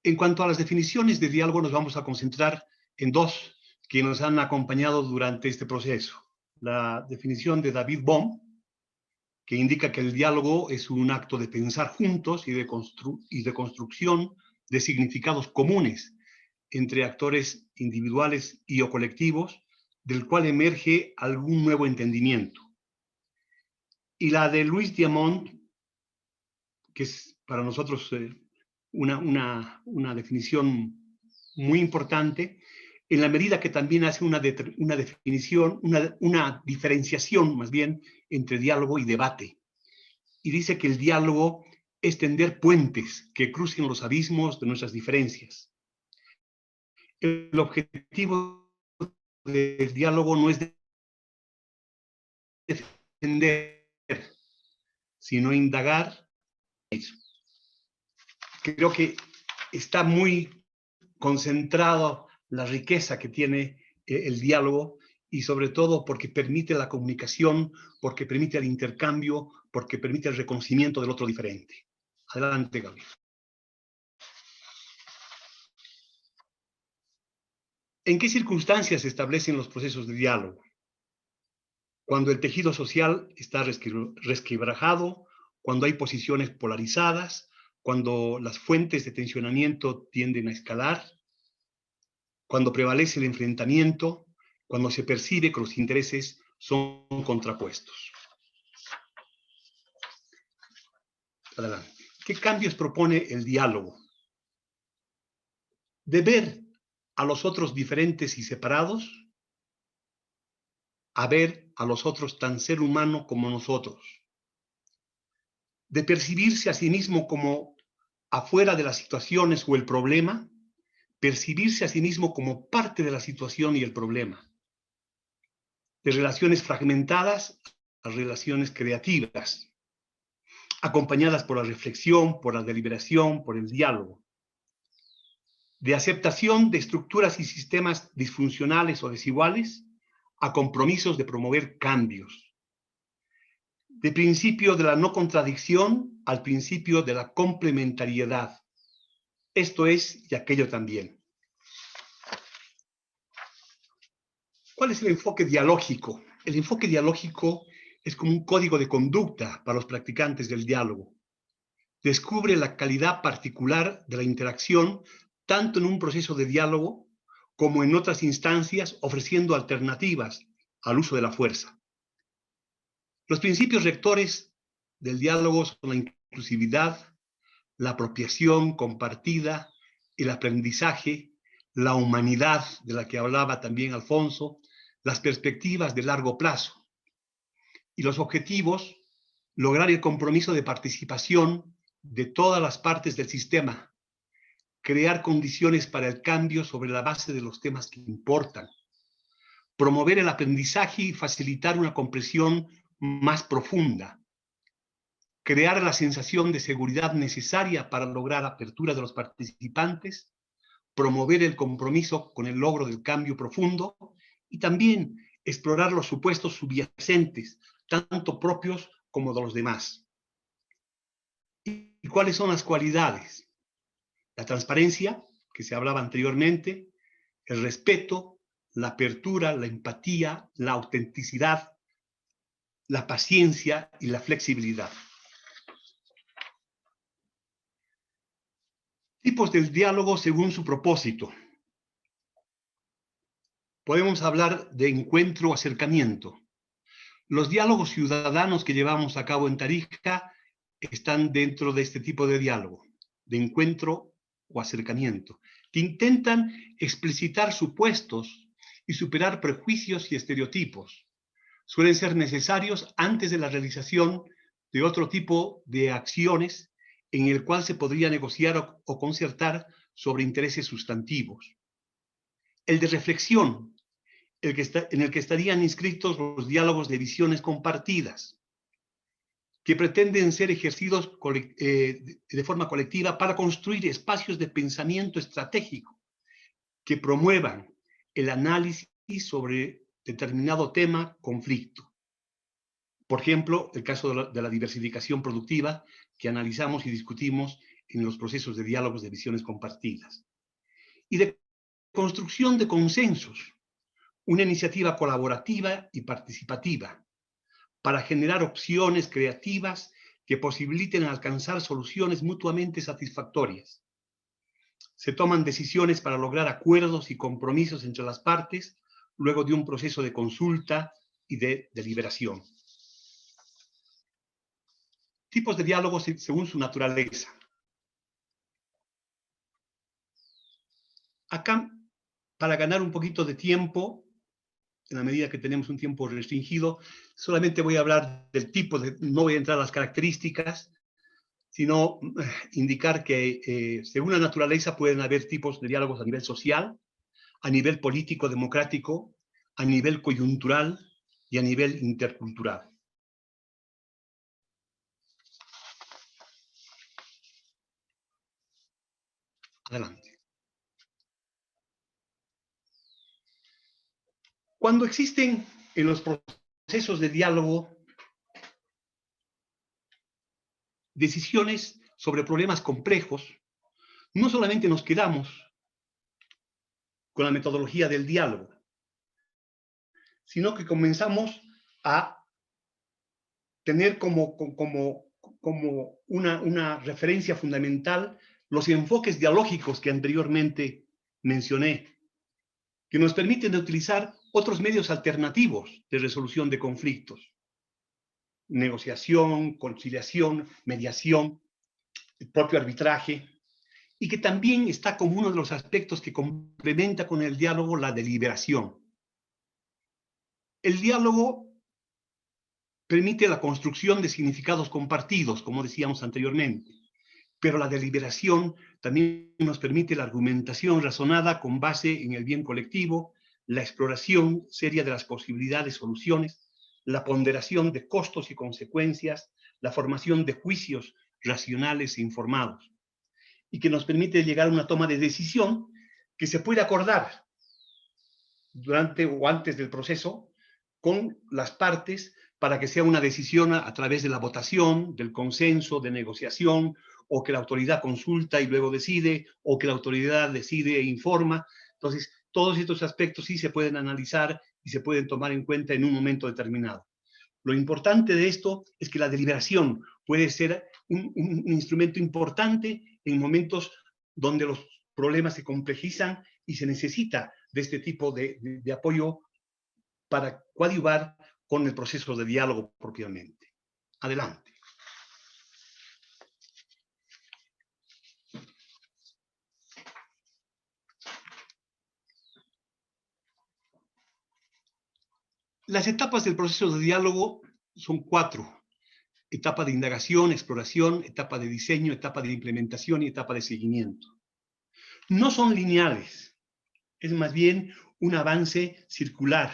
En cuanto a las definiciones de diálogo, nos vamos a concentrar en dos que nos han acompañado durante este proceso. La definición de David Bohm, que indica que el diálogo es un acto de pensar juntos y de construcción de significados comunes entre actores individuales y o colectivos, del cual emerge algún nuevo entendimiento. Y la de Louis Diamond, que es para nosotros una definición muy importante, en la medida que también hace una definición, una diferenciación más bien entre diálogo y debate. Y dice que el diálogo es tender puentes que crucen los abismos de nuestras diferencias. El objetivo del diálogo no es defender, sino indagar. Creo que está muy concentrado la riqueza que tiene el diálogo, y sobre todo porque permite la comunicación, porque permite el intercambio, porque permite el reconocimiento del otro diferente. Adelante, Gabriel. ¿En qué circunstancias se establecen los procesos de diálogo? Cuando el tejido social está resquebrajado, cuando hay posiciones polarizadas, cuando las fuentes de tensionamiento tienden a escalar, cuando prevalece el enfrentamiento, cuando se percibe que los intereses son contrapuestos. Adelante. ¿Qué cambios propone el diálogo? De ver a los otros diferentes y separados, a ver a los otros tan ser humano como nosotros. De percibirse a sí mismo como afuera de las situaciones o el problema, percibirse a sí mismo como parte de la situación y el problema. De relaciones fragmentadas a relaciones creativas, acompañadas por la reflexión, por la deliberación, por el diálogo. De aceptación de estructuras y sistemas disfuncionales o desiguales a compromisos de promover cambios. De principio de la no contradicción al principio de la complementariedad. Esto es y aquello también. ¿Cuál es el enfoque dialógico? El enfoque dialógico es como un código de conducta para los practicantes del diálogo. Descubre la calidad particular de la interacción tanto en un proceso de diálogo como en otras instancias, ofreciendo alternativas al uso de la fuerza. Los principios rectores del diálogo son la inclusividad, la apropiación compartida, el aprendizaje, la humanidad, de la que hablaba también Alfonso, las perspectivas de largo plazo. Y los objetivos, lograr el compromiso de participación de todas las partes del sistema, crear condiciones para el cambio sobre la base de los temas que importan, promover el aprendizaje y facilitar una comprensión más profunda, crear la sensación de seguridad necesaria para lograr apertura de los participantes, promover el compromiso con el logro del cambio profundo y también explorar los supuestos subyacentes, tanto propios como de los demás. ¿Y cuáles son las cualidades? La transparencia, que se hablaba anteriormente, el respeto, la apertura, la empatía, la autenticidad, la paciencia y la flexibilidad. Tipos del diálogo según su propósito. Podemos hablar de encuentro o acercamiento. Los diálogos ciudadanos que llevamos a cabo en Tarija están dentro de este tipo de diálogo, de encuentro o acercamiento, que intentan explicitar supuestos y superar prejuicios y estereotipos. Suelen ser necesarios antes de la realización de otro tipo de acciones en el cual se podría negociar o concertar sobre intereses sustantivos. El de reflexión, en el que estarían inscritos los diálogos de visiones compartidas, que pretenden ser ejercidos de forma colectiva para construir espacios de pensamiento estratégico que promuevan el análisis sobre determinado tema, conflicto. Por ejemplo, el caso de la diversificación productiva que analizamos y discutimos en los procesos de diálogos de visiones compartidas, y de construcción de consensos, una iniciativa colaborativa y participativa para generar opciones creativas que posibiliten alcanzar soluciones mutuamente satisfactorias. Se toman decisiones para lograr acuerdos y compromisos entre las partes luego de un proceso de consulta y de deliberación. Tipos de diálogos según su naturaleza. Acá, para ganar un poquito de tiempo, en la medida que tenemos un tiempo restringido, solamente voy a hablar del tipo, no voy a entrar a las características, sino indicar que según la naturaleza pueden haber tipos de diálogos a nivel social, a nivel político, democrático, a nivel coyuntural y a nivel intercultural. Adelante. Cuando existen en los procesos de diálogo decisiones sobre problemas complejos, no solamente nos quedamos con la metodología del diálogo, sino que comenzamos a tener como una referencia fundamental los enfoques dialógicos que anteriormente mencioné, que nos permiten utilizar otros medios alternativos de resolución de conflictos. Negociación, conciliación, mediación, el propio arbitraje, y que también está como uno de los aspectos que complementa con el diálogo la deliberación. El diálogo permite la construcción de significados compartidos, como decíamos anteriormente, pero la deliberación también nos permite la argumentación razonada con base en el bien colectivo, la exploración seria de las posibilidades, soluciones, la ponderación de costos y consecuencias, la formación de juicios racionales e informados, y que nos permite llegar a una toma de decisión que se puede acordar durante o antes del proceso con las partes para que sea una decisión a través de la votación, del consenso, de negociación, o que la autoridad consulta y luego decide, o que la autoridad decide e informa. Entonces, todos estos aspectos sí se pueden analizar y se pueden tomar en cuenta en un momento determinado. Lo importante de esto es que la deliberación puede ser un instrumento importante en momentos donde los problemas se complejizan y se necesita de este tipo de apoyo para coadyuvar con el proceso de diálogo propiamente. Adelante. Las etapas del proceso de diálogo son 4. Etapa de indagación, exploración, etapa de diseño, etapa de implementación y etapa de seguimiento. No son lineales, es más bien un avance circular.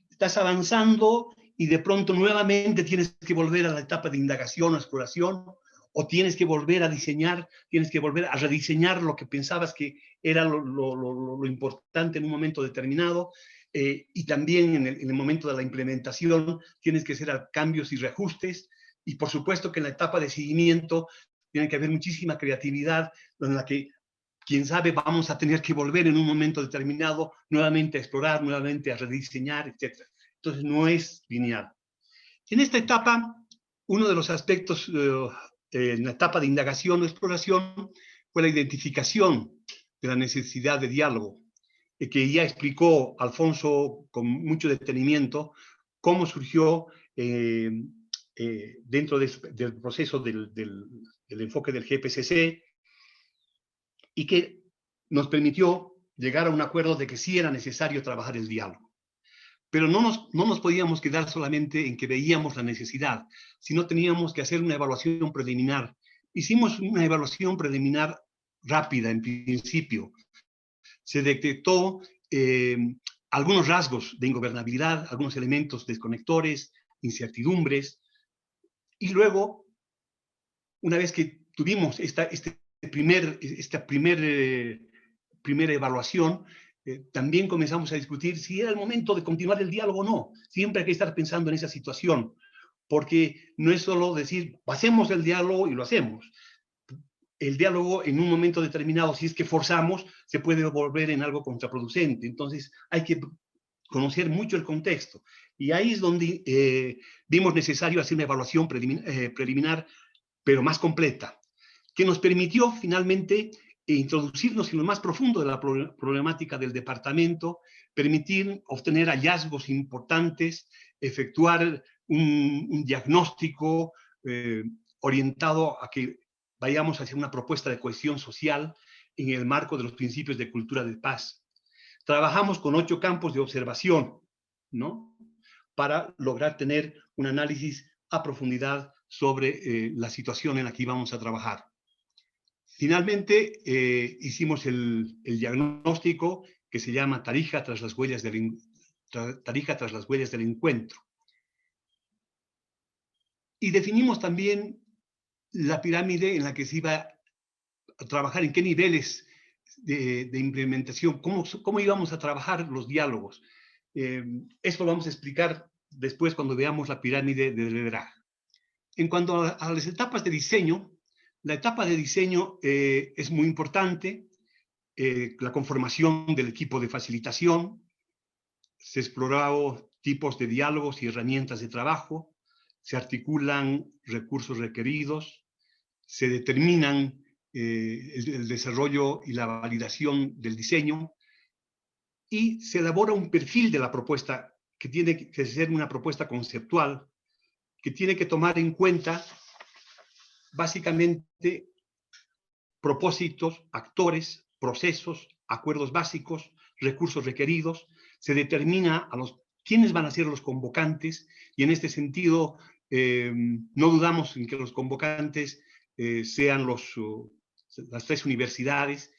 Estás avanzando y de pronto nuevamente tienes que volver a la etapa de indagación o exploración, o tienes que volver a diseñar, tienes que volver a rediseñar lo que pensabas que era lo importante en un momento determinado, y también en el momento de la implementación tienes que hacer cambios y reajustes, y por supuesto que en la etapa de seguimiento tiene que haber muchísima creatividad en la que, quién sabe, vamos a tener que volver en un momento determinado nuevamente a explorar, nuevamente a rediseñar, etc. Entonces no es lineal. En esta etapa, uno de los aspectos en la etapa de indagación o exploración fue la identificación de la necesidad de diálogo, que ya explicó Alfonso con mucho detenimiento cómo surgió dentro del proceso del enfoque del GPCC, y que nos permitió llegar a un acuerdo de que sí era necesario trabajar el diálogo. Pero no nos podíamos quedar solamente en que veíamos la necesidad, sino teníamos que hacer una evaluación preliminar. Hicimos una evaluación preliminar rápida en principio. Se detectó algunos rasgos de ingobernabilidad, algunos elementos desconectores, incertidumbres, y luego, una vez que tuvimos esta primera evaluación, también comenzamos a discutir si era el momento de continuar el diálogo o no. Siempre hay que estar pensando en esa situación, porque no es solo decir, hacemos el diálogo y lo hacemos. el diálogo en un momento determinado, si es que forzamos, se puede volver en algo contraproducente. Entonces hay que conocer mucho el contexto. Y ahí es donde vimos necesario hacer una evaluación preliminar, pero más completa, que nos permitió finalmente introducirnos en lo más profundo de la problemática del departamento, permitir obtener hallazgos importantes, efectuar un diagnóstico orientado a que vayamos hacia una propuesta de cohesión social en el marco de los principios de cultura de paz. Trabajamos con 8 campos de observación, ¿no? Para lograr tener un análisis a profundidad sobre la situación en la que íbamos a trabajar. Finalmente, hicimos el diagnóstico que se llama Tarija tras las huellas del encuentro. Y definimos también la pirámide en la que se iba a trabajar, en qué niveles de implementación, cómo íbamos a trabajar los diálogos. Esto lo vamos a explicar después cuando veamos la pirámide de liderazgo. En cuanto a las etapas de diseño, la etapa de diseño es muy importante, la conformación del equipo de facilitación, se exploraron tipos de diálogos y herramientas de trabajo, se articulan recursos requeridos, se determinan el desarrollo y la validación del diseño y se elabora un perfil de la propuesta que tiene que ser una propuesta conceptual que tiene que tomar en cuenta básicamente propósitos, actores, procesos, acuerdos básicos, recursos requeridos, se determina quiénes van a ser los convocantes y en este sentido no dudamos en que los convocantes sean las 3 universidades.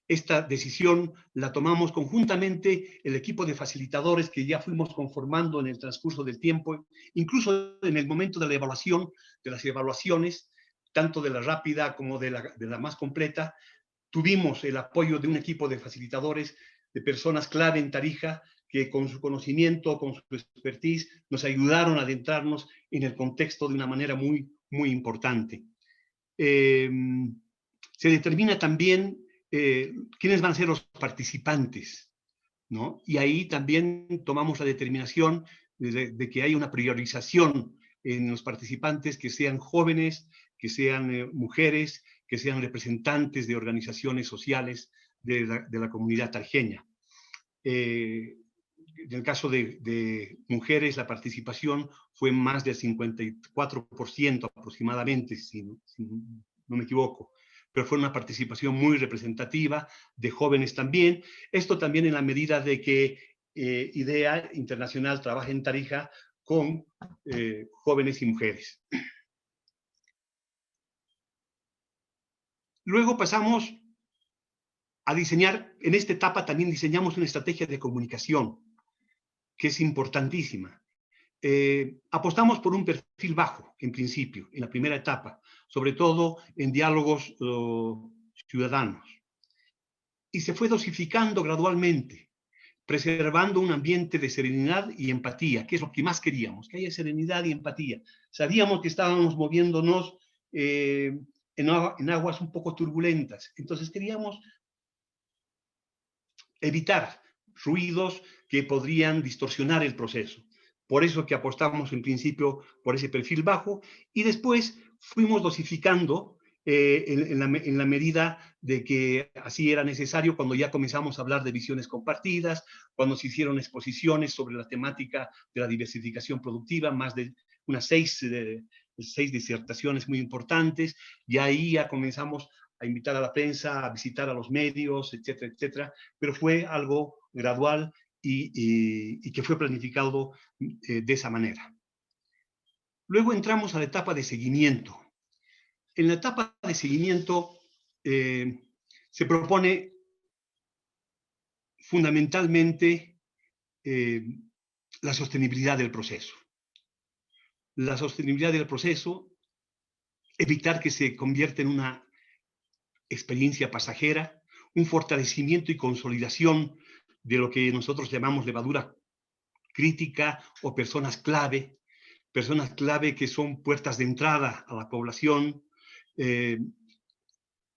Esta decisión la tomamos conjuntamente el equipo de facilitadores que ya fuimos conformando en el transcurso del tiempo, incluso en el momento de la evaluación, de las evaluaciones, tanto de la rápida como de la más completa, tuvimos el apoyo de un equipo de facilitadores, de personas clave en Tarija, que con su conocimiento, con su expertise, nos ayudaron a adentrarnos en el contexto de una manera muy, muy importante. Se determina también quiénes van a ser los participantes, ¿no? Y ahí también tomamos la determinación de que hay una priorización en los participantes que sean jóvenes, que sean mujeres, que sean representantes de organizaciones sociales de la comunidad tarjeña. En el caso de mujeres, la participación fue más del 54% aproximadamente, si no me equivoco, pero fue una participación muy representativa, de jóvenes también. Esto también en la medida de que IDEA Internacional trabaja en Tarija con jóvenes y mujeres. Luego pasamos a diseñar, en esta etapa también diseñamos una estrategia de comunicación, que es importantísima. Apostamos por un perfil bajo, en principio, en la primera etapa, sobre todo en diálogos ciudadanos. Y se fue dosificando gradualmente, preservando un ambiente de serenidad y empatía, que es lo que más queríamos, que haya serenidad y empatía. Sabíamos que estábamos moviéndonos en aguas un poco turbulentas, entonces queríamos evitar ruidos que podrían distorsionar el proceso. Por eso que apostamos en principio por ese perfil bajo y después fuimos dosificando en la medida de que así era necesario cuando ya comenzamos a hablar de visiones compartidas, cuando se hicieron exposiciones sobre la temática de la diversificación productiva, más de unas 6 disertaciones muy importantes, y ahí ya comenzamos a invitar a la prensa, a visitar a los medios, etcétera, etcétera, pero fue algo gradual y que fue planificado de esa manera. Luego entramos a la etapa de seguimiento. En la etapa de seguimiento se propone fundamentalmente la sostenibilidad del proceso. La sostenibilidad del proceso, evitar que se convierta en una experiencia pasajera, un fortalecimiento y consolidación de lo que nosotros llamamos levadura crítica o personas clave que son puertas de entrada a la población,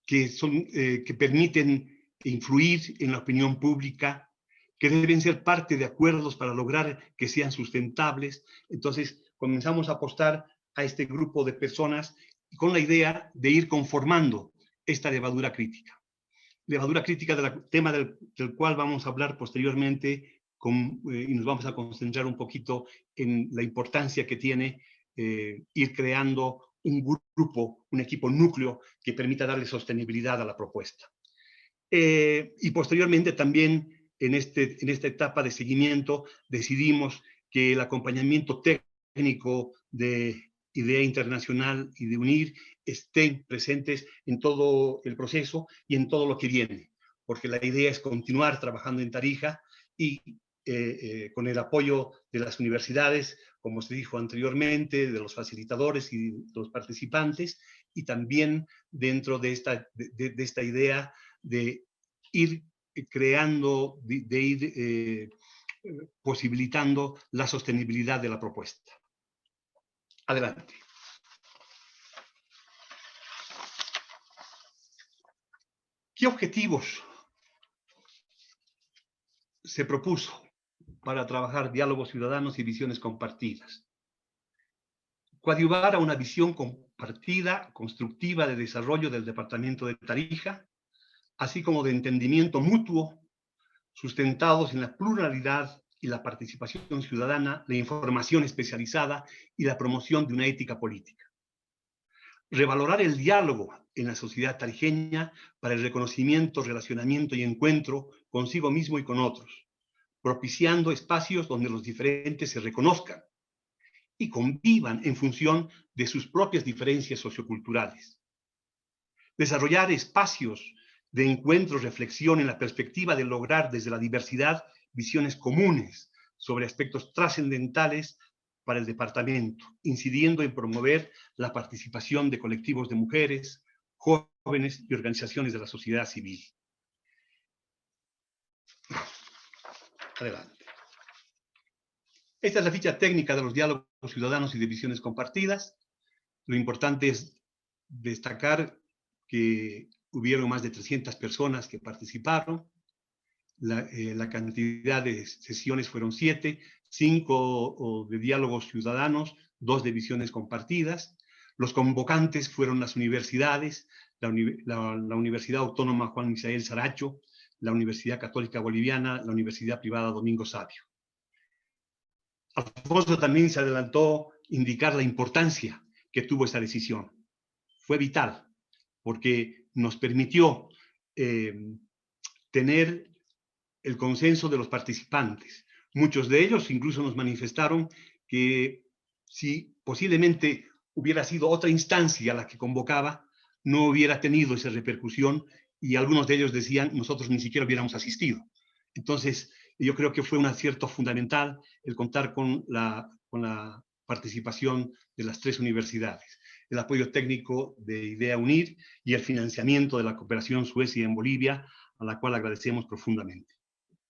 que permiten influir en la opinión pública, que deben ser parte de acuerdos para lograr que sean sustentables. Entonces, comenzamos a apostar a este grupo de personas con la idea de ir conformando esta levadura crítica. Levadura crítica del tema del cual vamos a hablar posteriormente y nos vamos a concentrar un poquito en la importancia que tiene ir creando un grupo, un equipo núcleo que permita darle sostenibilidad a la propuesta. Y posteriormente también en esta etapa de seguimiento decidimos que el acompañamiento técnico de IDEA Internacional y de UNIR estén presentes en todo el proceso y en todo lo que viene, porque la idea es continuar trabajando en Tarija y con el apoyo de las universidades, como se dijo anteriormente, de los facilitadores y de los participantes, y también dentro de esta idea de ir creando, de ir posibilitando la sostenibilidad de la propuesta. Adelante. ¿Qué objetivos se propuso para trabajar diálogos ciudadanos y visiones compartidas? Coadyuvar a una visión compartida, constructiva de desarrollo del departamento de Tarija, así como de entendimiento mutuo, sustentados en la pluralidad y la participación ciudadana, la información especializada y la promoción de una ética política. Revalorar el diálogo en la sociedad tarijeña para el reconocimiento, relacionamiento y encuentro consigo mismo y con otros, propiciando espacios donde los diferentes se reconozcan y convivan en función de sus propias diferencias socioculturales. Desarrollar espacios de encuentro, reflexión en la perspectiva de lograr desde la diversidad visiones comunes sobre aspectos trascendentales para el departamento, incidiendo en promover la participación de colectivos de mujeres, jóvenes y organizaciones de la sociedad civil. Adelante. Esta es la ficha técnica de los diálogos ciudadanos y de visiones compartidas. Lo importante es destacar que hubieron más de 300 personas que participaron. La cantidad de sesiones fueron 7, 5 de diálogos ciudadanos, 2 de visiones compartidas. Los convocantes fueron las universidades, la Universidad Autónoma Juan Misael Saracho, la Universidad Católica Boliviana, la Universidad Privada Domingo Savio. Alfonso también se adelantó indicar la importancia que tuvo esta decisión. Fue vital, porque nos permitió tener el consenso de los participantes. Muchos de ellos incluso nos manifestaron que si posiblemente hubiera sido otra instancia la que convocaba, no hubiera tenido esa repercusión, y algunos de ellos decían, nosotros ni siquiera hubiéramos asistido. Entonces, yo creo que fue un acierto fundamental el contar con la participación de las 3 universidades, el apoyo técnico de IDEA UNIR y el financiamiento de la cooperación Suecia en Bolivia, a la cual agradecemos profundamente.